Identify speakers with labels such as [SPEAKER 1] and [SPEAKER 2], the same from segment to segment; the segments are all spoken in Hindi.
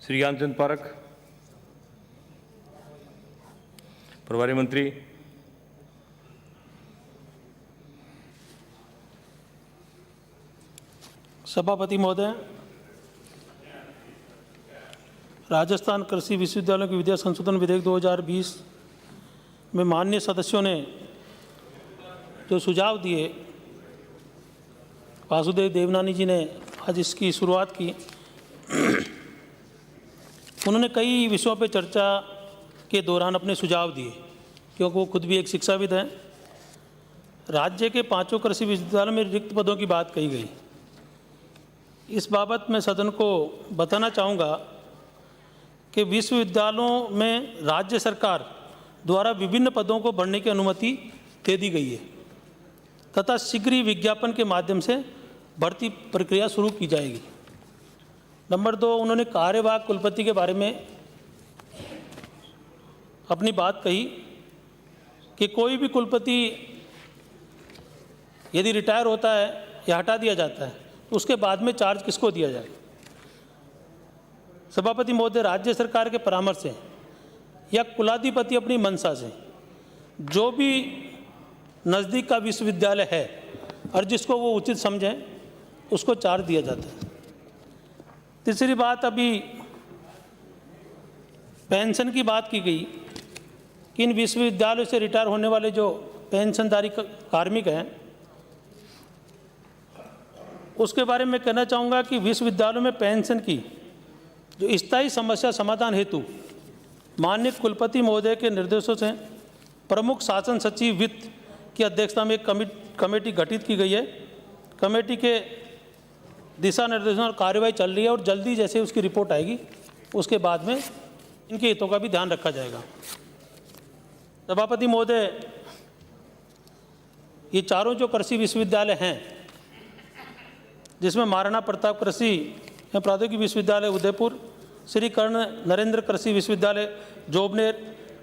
[SPEAKER 1] श्री ज्ञानचंद पारख, प्रभारी मंत्री।
[SPEAKER 2] सभापति महोदय, राजस्थान कृषि विश्वविद्यालय के विद्या संशोधन विधेयक 2020 में माननीय सदस्यों ने जो सुझाव दिए, वासुदेव देवनानी जी ने आज इसकी शुरुआत की। उन्होंने कई विषयों पर चर्चा के दौरान अपने सुझाव दिए, क्योंकि वो खुद भी एक शिक्षाविद हैं। राज्य के 5 कृषि विश्वविद्यालयों में रिक्त पदों की बात कही गई। इस बाबत मैं सदन को बताना चाहूँगा कि विश्वविद्यालयों में राज्य सरकार द्वारा विभिन्न पदों को भरने की अनुमति दे दी गई है तथा शीघ्र ही विज्ञापन के माध्यम से भर्ती प्रक्रिया शुरू की जाएगी। नंबर 2, उन्होंने कार्यवाहक कुलपति के बारे में अपनी बात कही कि कोई भी कुलपति यदि रिटायर होता है या हटा दिया जाता है तो उसके बाद में चार्ज किसको दिया जाए। सभापति महोदय, राज्य सरकार के परामर्श से या कुलाधिपति अपनी मंशा से जो भी नज़दीक का विश्वविद्यालय है और जिसको वो उचित समझें उसको चार्ज दिया जाता है। तीसरी बात, अभी पेंशन की बात की गई कि इन विश्वविद्यालयों से रिटायर होने वाले जो पेंशनधारी कार्मिक हैं उसके बारे में कहना चाहूँगा कि विश्वविद्यालयों में पेंशन की जो स्थायी समस्या समाधान हेतु माननीय कुलपति महोदय के निर्देशों से प्रमुख शासन सचिव वित्त की अध्यक्षता में एक कमेटी गठित की गई है। कमेटी के दिशा निर्देशों और कार्यवाही चल रही है और जल्दी जैसे उसकी रिपोर्ट आएगी उसके बाद में इनके हितों का भी ध्यान रखा जाएगा। सभापति महोदय, ये चारों जो कृषि विश्वविद्यालय हैं जिसमें महाराणा प्रताप कृषि एवं प्रौद्योगिकी विश्वविद्यालय उदयपुर, श्री कर्ण नरेंद्र कृषि विश्वविद्यालय जोबनेर,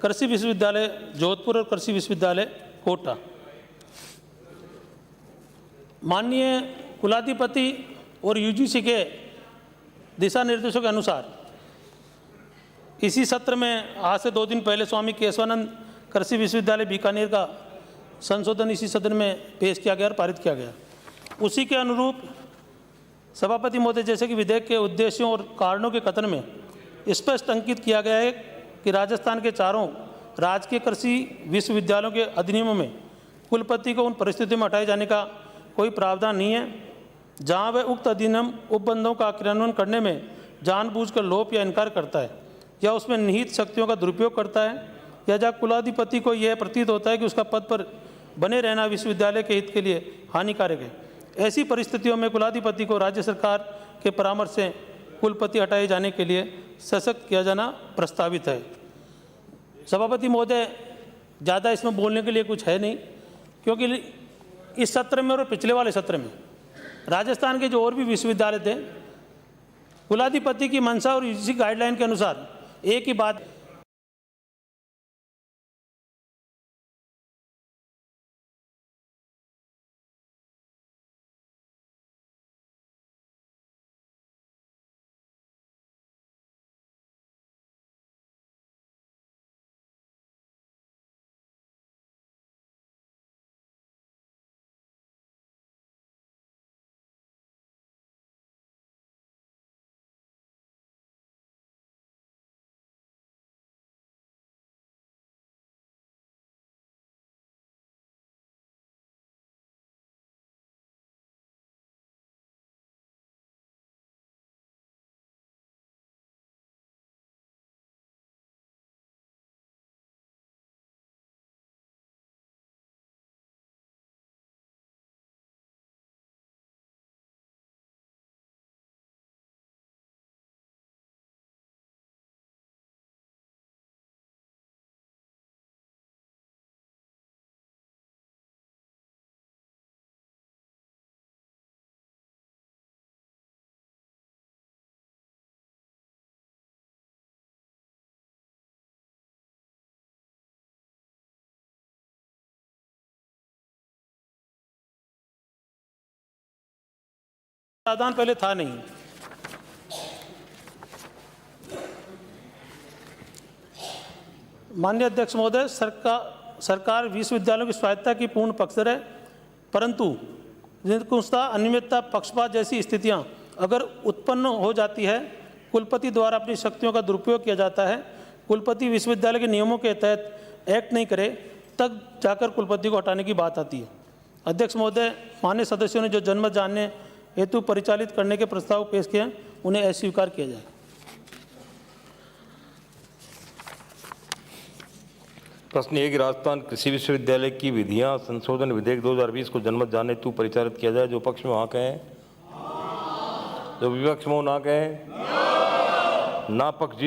[SPEAKER 2] कृषि विश्वविद्यालय जोधपुर और कृषि विश्वविद्यालय कोटा, माननीय कुलाधिपति और यूजीसी के दिशा निर्देशों के अनुसार इसी सत्र में आज से 2 दिन पहले स्वामी केशवानंद कृषि विश्वविद्यालय बीकानेर का संशोधन इसी सदन में पेश किया गया और पारित किया गया। उसी के अनुरूप सभापति महोदय, जैसे कि विधेयक के उद्देश्यों और कारणों के कथन में स्पष्ट अंकित किया गया है कि राजस्थान के चारों राजकीय कृषि विश्वविद्यालयों के अधिनियमों में कुलपति को उन परिस्थितियों में हटाए जाने का कोई प्रावधान नहीं है जहां वह उक्त अधिनियम उपबंधों का क्रियान्वयन करने में जानबूझकर लोप या इनकार करता है या उसमें निहित शक्तियों का दुरुपयोग करता है या जहाँ कुलाधिपति को यह प्रतीत होता है कि उसका पद पर बने रहना विश्वविद्यालय के हित के लिए हानिकारक है। ऐसी परिस्थितियों में कुलाधिपति को राज्य सरकार के परामर्श से कुलपति हटाए जाने के लिए सशक्त किया जाना प्रस्तावित है। सभापति महोदय, ज़्यादा इसमें बोलने के लिए कुछ है नहीं, क्योंकि इस सत्र में और पिछले वाले सत्र में राजस्थान के जो और भी विश्वविद्यालय थे कुलाधिपति की मंशा और यूजीसी गाइडलाइन के अनुसार एक ही बात प्रावधान पहले था नहीं। माननीय अध्यक्ष महोदय, सरकार विश्वविद्यालयों की स्वायत्तता की पूर्ण पक्षधर है, परंतु निरंकुशता, अनियमितता, पक्षपात जैसी स्थितियां अगर उत्पन्न हो जाती है, कुलपति द्वारा अपनी शक्तियों का दुरुपयोग किया जाता है, कुलपति विश्वविद्यालय के नियमों के तहत एक्ट नहीं करे, तब जाकर कुलपति को हटाने की बात आती है। अध्यक्ष महोदय, मान्य सदस्यों ने जो जनमत जानने हेतु परिचालित करने के प्रस्ताव पेश किए हैं, उन्हें अस्वीकार किया जाए।
[SPEAKER 1] प्रश्न 1, राजस्थान कृषि विश्वविद्यालय की विधियां संशोधन विधेयक 2020 को जनमत जानने हेतु परिचालित किया जाए। जो पक्ष में हाँ कहें, जो विपक्ष में हो ना कहें। ना पक्ष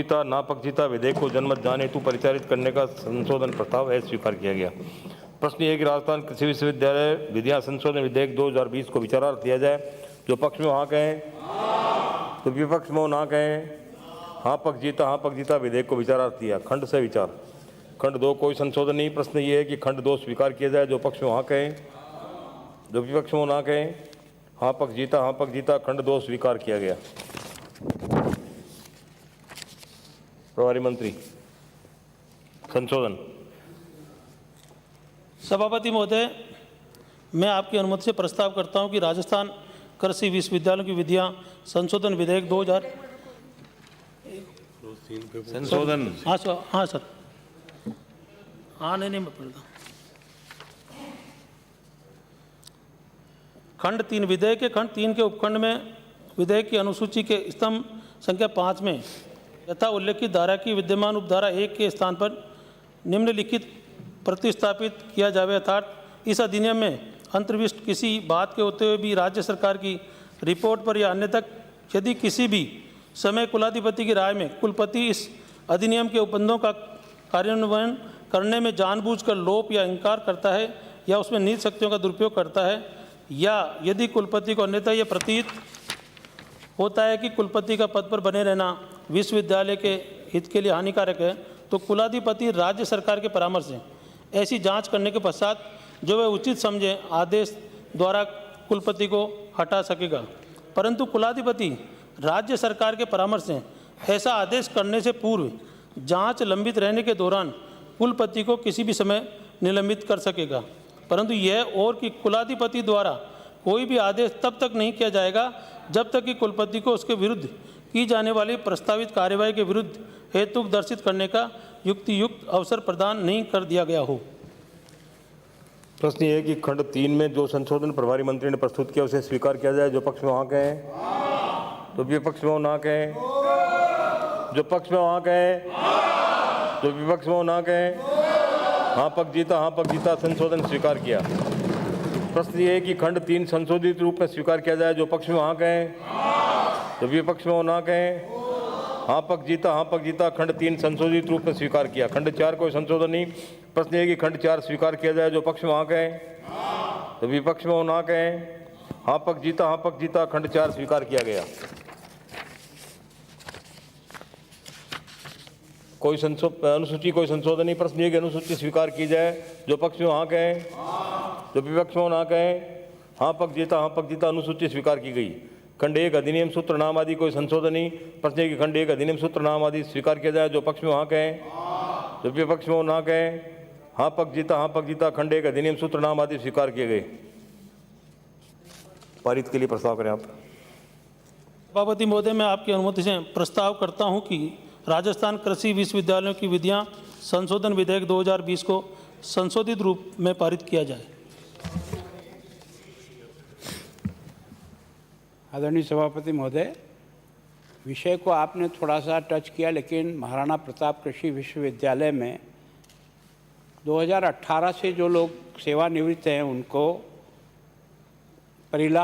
[SPEAKER 1] जीता विधेयक को जनमत जानने हेतु परिचालित करने का संशोधन प्रस्ताव अस्वीकार किया गया। प्रश्न 1, राजस्थान कृषि विश्वविद्यालय विधियां संशोधन विधेयक 2020 को विचारार्थ दिया जाए। जो पक्ष में हाँ कहें, तो विपक्ष में ना कहें। हाँ पक्ष जीता विधेयक को विचारार्थ दिया। खंड से विचार। खंड 2 कोई संशोधन नहीं। प्रश्न ये है कि खंड 2 स्वीकार किया जाए। जो पक्ष में हाँ कहें, जो विपक्ष में ना कहें। हाँ पक्ष जीता खंड 2 स्वीकार किया गया। प्रभारी मंत्री संशोधन।
[SPEAKER 2] सभापति महोदय, मैं आपकी अनुमति से प्रस्ताव करता हूं कि राजस्थान कृषि विश्वविद्यालयों की विधियां संशोधन विधेयक 2000
[SPEAKER 1] संशोधन।
[SPEAKER 2] हाँ सर, हाँ नहीं मैं पढ़ता। खंड 3 विधेयक के खंड 3 के उपखंड में विधेयक की अनुसूची के स्तंभ संख्या 5 में यथा उल्लेखित धारा की विद्यमान उपधारा 1 के स्थान पर निम्नलिखित प्रतिस्थापित किया जावे, अर्थात इस अधिनियम में अंतर्विष्ट किसी बात के होते हुए भी राज्य सरकार की रिपोर्ट पर या अन्य तक यदि किसी भी समय कुलाधिपति की राय में कुलपति इस अधिनियम के उपबंधों का कार्यान्वयन करने में जानबूझकर लोप या इनकार करता है या उसमें निहित शक्तियों का दुरुपयोग करता है, या यदि कुलपति को अन्यथा यह प्रतीत होता है कि कुलपति का पद पर बने रहना विश्वविद्यालय के हित के लिए हानिकारक है, तो कुलाधिपति राज्य सरकार के परामर्श से ऐसी जांच करने के पश्चात जो वह उचित समझे आदेश द्वारा कुलपति को हटा सकेगा। परंतु कुलाधिपति राज्य सरकार के परामर्श से ऐसा आदेश करने से पूर्व जांच लंबित रहने के दौरान कुलपति को किसी भी समय निलंबित कर सकेगा। परंतु यह और कि कुलाधिपति द्वारा कोई भी आदेश तब तक नहीं किया जाएगा जब तक कि कुलपति को उसके विरुद्ध की जाने वाली प्रस्तावित कार्यवाही के विरुद्ध हेतु दर्शित करने का युक्त अवसर प्रदान नहीं कर दिया गया हो।
[SPEAKER 1] प्रश्न ये है कि खंड 3 में जो संशोधन प्रभारी मंत्री ने प्रस्तुत किया उसे स्वीकार किया जाए। जो पक्ष में हाँ कहें, तो विपक्ष में ना कहें। जो पक्ष में हाँ कहें, जो विपक्ष में ना कहें। हाँ पक्ष जीता संशोधन स्वीकार किया। प्रश्न ये है कि खंड 3 संशोधित रूप में स्वीकार किया जाए। जो पक्ष में हाँ कहें, तो विपक्ष में ना कहें। हाँ पक्ष जीता खंड 3 संशोधित रूप में स्वीकार किया। खंड 4 कोई संशोधन नहीं। प्रश्न है कि खंड 4 स्वीकार किया जाए। जो पक्ष में हाँ कहें, तो विपक्ष में ना कहें। हाँ पक्ष जीता खंड 4 स्वीकार किया गया। कोई अनुसूची कोई संशोधन नहीं। प्रश्न है कि अनुसूची स्वीकार की जाए। जो पक्ष में हाँ कहें, जो विपक्ष में ना कहें। हाँ पक्ष जीता अनुसूची स्वीकार की गई। खंड 1 अधिनियम सूत्र नाम आदि कोई संशोधन नहीं। प्रश्न है कि खंड 1 अधिनियम सूत्र नाम आदि स्वीकार किया जाए। जो पक्ष में हाँ कहें, जो विपक्ष में ना कहें। हाँ पक्ष जीता खंड 1 अधिनियम सूत्र नाम आदि स्वीकार किए गए। पारित के लिए प्रस्ताव करें आप।
[SPEAKER 2] सभापति महोदय, मैं आपकी अनुमति से प्रस्ताव करता हूं कि राजस्थान कृषि विश्वविद्यालयों की विधियां संशोधन विधेयक 2020 को संशोधित रूप में पारित किया जाए।
[SPEAKER 3] आदरणीय सभापति महोदय, विषय को आपने थोड़ा सा टच किया, लेकिन महाराणा प्रताप कृषि विश्वविद्यालय में 2018 से जो लोग सेवानिवृत्त हैं उनको परिलाभ